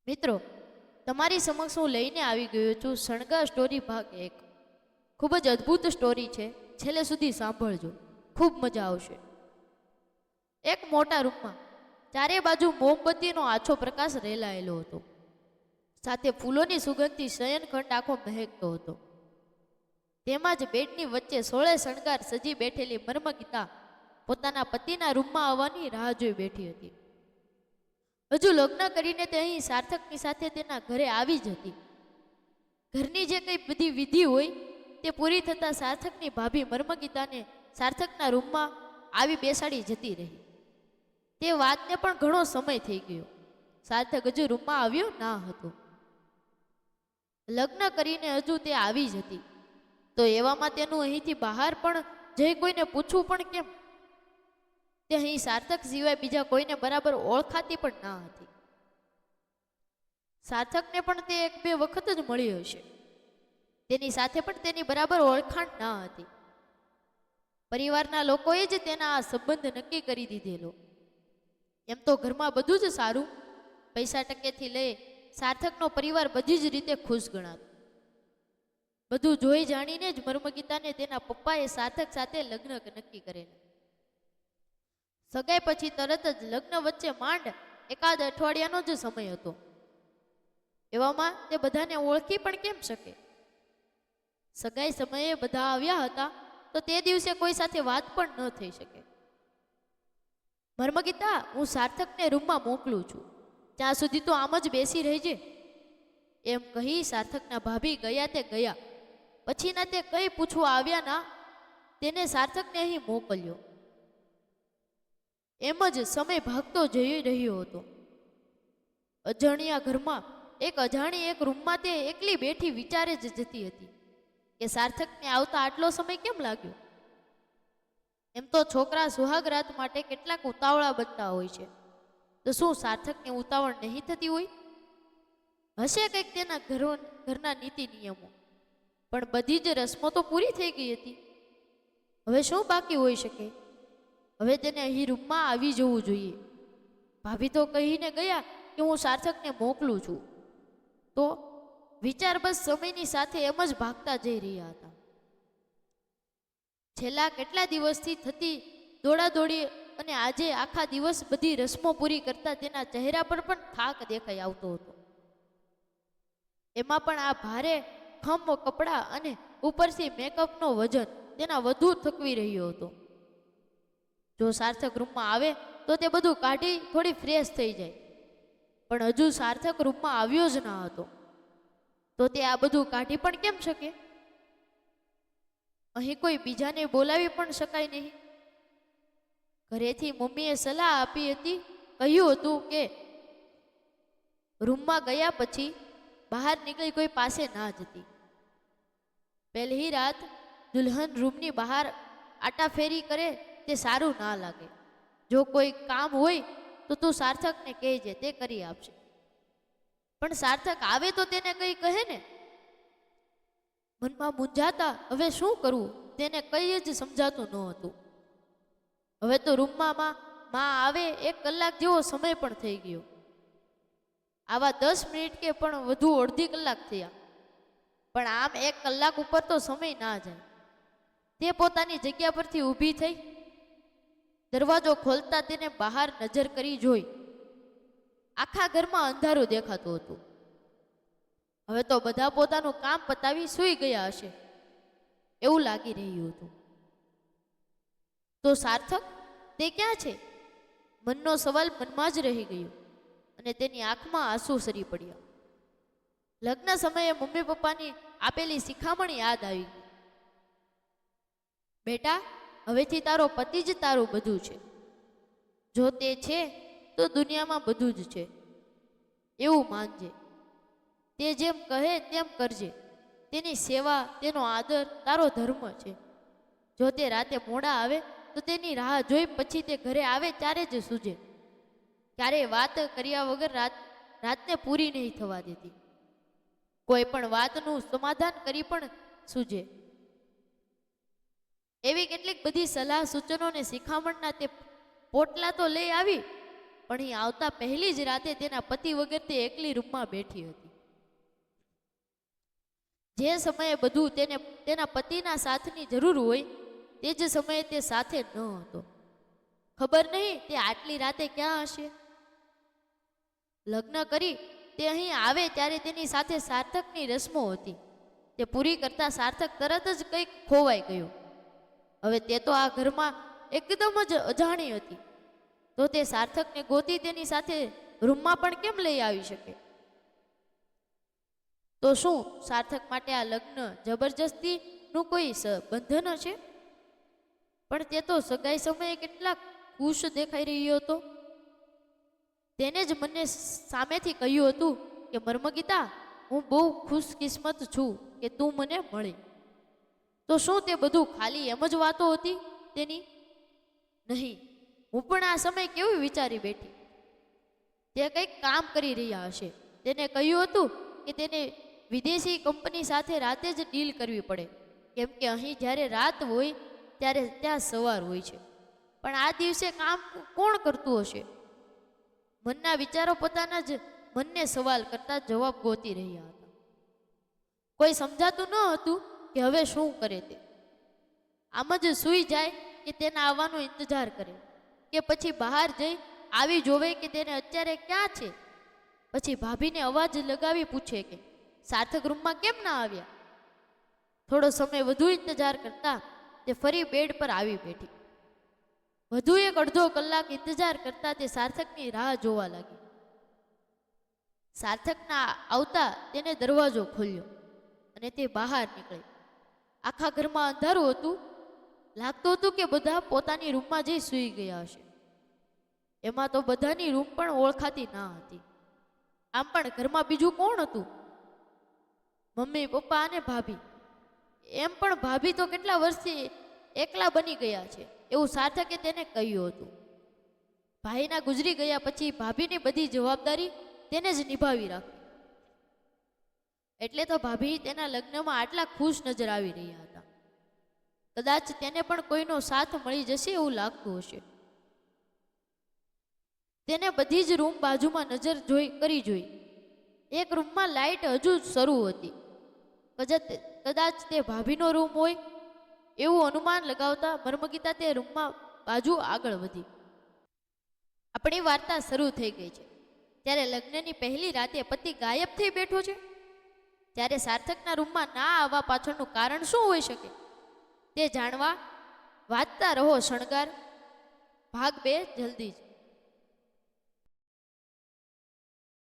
મિત્રો, તમારી સમક્ષ હું લઈને આવી ગયો છું શણગાર સ્ટોરી ભાગ 1। ખૂબ જ અદ્ભુત સ્ટોરી છે, છેલ્લે સુધી સાંભળજો, ખૂબ મજા આવશે। એક મોટા રૂમમાં ચારે બાજુ મોમબત્તીનો આછો પ્રકાશ રેલાયેલો હતો, સાથે ફૂલોની સુગંધથી શયનખંડ આખો મહેકતો હતો। તેમાં જ બેડની વચ્ચે સોળે શણગાર સજી બેઠેલી મર્મગીતા પોતાના પતિના રૂમમાં આવવાની રાહ જોઈ બેઠી હતી। હજુ લગ્ન કરીને તે અહીં સાર્થકની સાથે તેના ઘરે આવી જ હતી। ઘરની જે કંઈ બધી વિધિ હોય તે પૂરી થતાં સાર્થકની ભાભી મર્મગીતાને સાર્થકના રૂમમાં આવી બેસાડી જતી રહી। તે વાતને પણ ઘણો સમય થઈ ગયો, સાર્થક હજુ રૂમમાં આવ્યો ના હતો। લગ્ન કરીને હજુ તે આવી જ હતી, તો એવામાં તેનું અહીંથી બહાર પણ જઈ કોઈને પૂછવું પણ કેમ? તે અહીં સાર્થક સિવાય બીજા કોઈને બરાબર ઓળખાતી પણ ના હતી। સાર્થકને પણ તે એક બે વખત જ મળી હશે, તેની સાથે પણ તેની બરાબર ઓળખાણ ના હતી। પરિવારના લોકોએ જ તેના આ સંબંધ નક્કી કરી દીધેલો। એમ તો ઘરમાં બધું જ સારું, પૈસા ટકેથી લઈ સાર્થકનો પરિવાર બધી જ રીતે ખુશ ગણાતો। બધું જોઈ જાણીને જ મર્મગીતાને તેના પપ્પાએ સાર્થક સાથે લગ્ન નક્કી કરેલા। સગાઈ પછી તરત જ લગ્ન વચ્ચે માંડ એકાદ અઠવાડિયાનો જ સમય હતો। એવામાં તે બધાને ઓળખી પણ કેમ શકે? સગાઈ સમયે બધા આવ્યા હતા, તો તે દિવસે કોઈ સાથે વાત પણ ન થઈ શકે। મર્મગીતા, હું સાર્થકને રૂમમાં મોકલું છું, ત્યાં સુધી તો આમ જ બેસી રહેજે, એમ કહી સાર્થકના ભાભી ગયા તે ગયા। પછીના તે કંઈ પૂછવા આવ્યા ના, તેને સાર્થકને અહીં મોકલ્યો। એમ જ સમય ભાગતો જઈ રહ્યો હતો। અજાણ્યા ઘરમાં અજાણી એક રૂમમાં તે એકલી બેઠી વિચારે જ જતી હતી કે સાર્થકને આવતા આટલો સમય કેમ લાગ્યો? એમ તો છોકરા સુહાગરાત માટે કેટલાક ઉતાવળા બનતા હોય છે, તો શું સાર્થકને ઉતાવળ નહીં થતી હોય? હશે કંઈક તેના ઘરના નીતિ નિયમો, પણ બધી જ રસમો તો પૂરી થઈ ગઈ હતી। હવે શું બાકી હોઈ શકે? હવે તેને અહીં રૂમમાં આવી જવું જોઈએ। ભાભી તો કહીને ગયા કે હું સાર્થકને મોકલું છું, તો વિચાર બસ સમયની સાથે એમ જ ભાગતા જઈ રહ્યા હતા। છેલ્લા કેટલા દિવસથી થતી દોડાદોડી અને આજે આખા દિવસ બધી રસમો પૂરી કરતા તેના ચહેરા પર પણ થાક દેખાઈ આવતો હતો। એમાં પણ આ ભારે ખમ કપડાં અને ઉપરથી મેકઅપનો વજન તેના વધુ થકવી રહ્યો હતો। જો સાર્થક રૂમમાં આવે તો તે બધું કાઢી થોડી ફ્રેશ થઈ જાય, પણ હજુ સાર્થક રૂમમાં આવ્યો જ ના હતો, તો તે આ બધું કાઢી પણ કેમ શકે? અહીં કોઈ બીજાને બોલાવી પણ શકાય નહીં। ઘરેથી મમ્મીએ સલાહ આપી હતી, કહ્યું હતું કે રૂમમાં ગયા પછી બહાર નીકળી કોઈ પાસે ના જતી। પહેલી રાત દુલ્હન રૂમની બહાર આટાફેરી કરે તે સારું ના લાગે। જો કોઈ કામ હોય તો તું સાર્થકને કહેજે, તે કરી આપશે। પણ સાર્થક આવે તો તેને કંઈ કહે ને? મનમાં મૂંઝાતા હવે શું કરવું તેને કંઈ જ સમજાતું ન હતું। હવે તો રૂમમાં માં આવે 1 કલાક જેવો સમય પણ થઈ ગયો। આવા 10 મિનિટ કે પણ વધુ અડધી કલાક થયા, પણ આમ 1 કલાક ઉપર તો સમય ના જાય। તે પોતાની જગ્યા પરથી ઊભી થઈ દરવાજો ખોલતા તેને બહાર નજર કરી જોઈ। આખા ઘરમાં અંધારું દેખાતું હતું। હવે તો બધા પોતાનું કામ પતાવી સૂઈ ગયા હશે એવું લાગી રહ્યું હતું। તો સાર્થક, તે ક્યાં છે? મનનો સવાલ મનમાં જ રહી ગયો અને તેની આંખમાં આંસુ સરી પડ્યા। લગ્ન સમયે મમ્મી પપ્પાની આપેલી શિખામણ યાદ આવી ગઈ, બેટા, હવેથી તારો પતિ જ તારું બધું છે। જો તે છે તો દુનિયામાં બધું જ છે એવું માનજે। તે જેમ કહે તેમ કરજે। તેની સેવા, તેનો આદર તારો ધર્મ છે। જો તે રાતે મોડા આવે તો તેની રાહ જોઈ પછી તે ઘરે આવે ત્યારે જ સૂજે। ક્યારેય વાત કર્યા વગર રાતને પૂરી નહીં થવા દેતી। કોઈ પણ વાતનું સમાધાન કરી પણ સૂજે। એવી કેટલીક બધી સલાહ સૂચનો ને શિખામણના તે પોટલા તો લઈ આવી, પણ એ આવતા પહેલી જ રાતે તેના પતિ વગર તે એકલી રૂમમાં બેઠી હતી. જે સમયે બધું તેને તેના પતિના સાથની જરૂર હોય તે જ સમયે તે સાથે ન હતો. ખબર નહીં તે આટલી રાતે ક્યાં હશે. લગ્ન કરી તે અહીં આવે ત્યારે તેની સાથે સાર્થકની રસમો હતી. તે પૂરી કરતા સાર્થક તરત જ કંઈક ખોવાઈ ગયો. હવે તે તો આ ઘરમાં એકદમ જ અજાણી હતી, તો તે સાર્થકને ગોતી તેની સાથે રૂમમાં પણ કેમ લઈ આવી શકે? તો શું સાર્થક માટે આ લગ્ન જબરજસ્તીનું કોઈ બંધન હશે? પણ તે તો સગાઈ સમયે કેટલા ખુશ દેખાઈ રહ્યો હતો. તેને જ મને સામેથી કહ્યું હતું કે મર્મગીતા, હું બહુ ખુશકિસ્મત છું કે તું મને મળી. તો શું તે બધું ખાલી એમ જ વાતો હતી તેની? નહીં, હું પણ આ સમય કેવું વિચારી બેઠી. તે કંઈક કામ કરી રહ્યા હશે. તેને કહ્યું હતું કે તેને વિદેશી કંપની સાથે રાતે જ ડીલ કરવી પડે, કેમ કે અહીં જ્યારે રાત હોય ત્યારે ત્યાં સવાર હોય છે. પણ આ દિવસે કામ કોણ કરતું હશે? મનના વિચારો પોતાના જ મનને સવાલ કરતા જવાબ ગોતી રહ્યા હતા. કોઈ સમજાતું ન હતું કે હવે શું કરે તે. આમ જ સૂઈ જાય કે તેના આવવાનો ઇંતજાર કરે, કે પછી બહાર જઈ આવી જોવે કે તેને અત્યારે ક્યાં છે. પછી ભાભીને અવાજ લગાવી પૂછે કે સાર્થક રૂમમાં કેમ ના આવ્યા. થોડો સમય વધુ ઇંતજાર કરતા તે ફરી બેડ પર આવી બેઠી. વધુ એક અડધો કલાક ઇંતજાર કરતા તે સાર્થકની રાહ જોવા લાગી. સાર્થકના આવતા તેને દરવાજો ખોલ્યો અને તે બહાર નીકળી. આખા ઘરમાં અંધારું હતું. લાગતું હતું કે બધા પોતાની રૂમમાં જઈ સૂઈ ગયા હશે. એમાં તો બધાની રૂમ પણ ઓળખાતી ના હતી. આમ પણ ઘરમાં બીજું કોણ હતું? મમ્મી, પપ્પા અને ભાભી. એમ પણ ભાભી તો કેટલા વર્ષથી એકલા બની ગયા છે એવું સાર્થકે તેને કહ્યું હતું. ભાઈના ગુજરી ગયા પછી ભાભીની બધી જવાબદારી તેને જ નિભાવી રાખી. એટલે તો ભાભી તેના લગ્નમાં આટલા ખુશ નજર આવી રહ્યા હતા. કદાચ તેને પણ કોઈનો સાથ મળી જશે એવું લાગતું હશે. તેને બધી જ રૂમ બાજુમાં નજર કરી જોઈ. એક રૂમમાં લાઇટ હજુ શરૂ હતી. કદાચ તે ભાભીનો રૂમ હોય એવું અનુમાન લગાવતા મર્મગીતા તે રૂમમાં બાજુ આગળ વધી. આપણી વાર્તા શરૂ થઈ ગઈ છે. ત્યારે લગ્નની પહેલી રાતે પતિ ગાયબ થઈ બેઠો છે. ત્યારે સાર્થકના રૂમમાં ના આવવા પાછળનું કારણ શું હોઈ શકે તે જાણવા વાંચતા રહો શણગાર ભાગ 2 જલ્દી જ.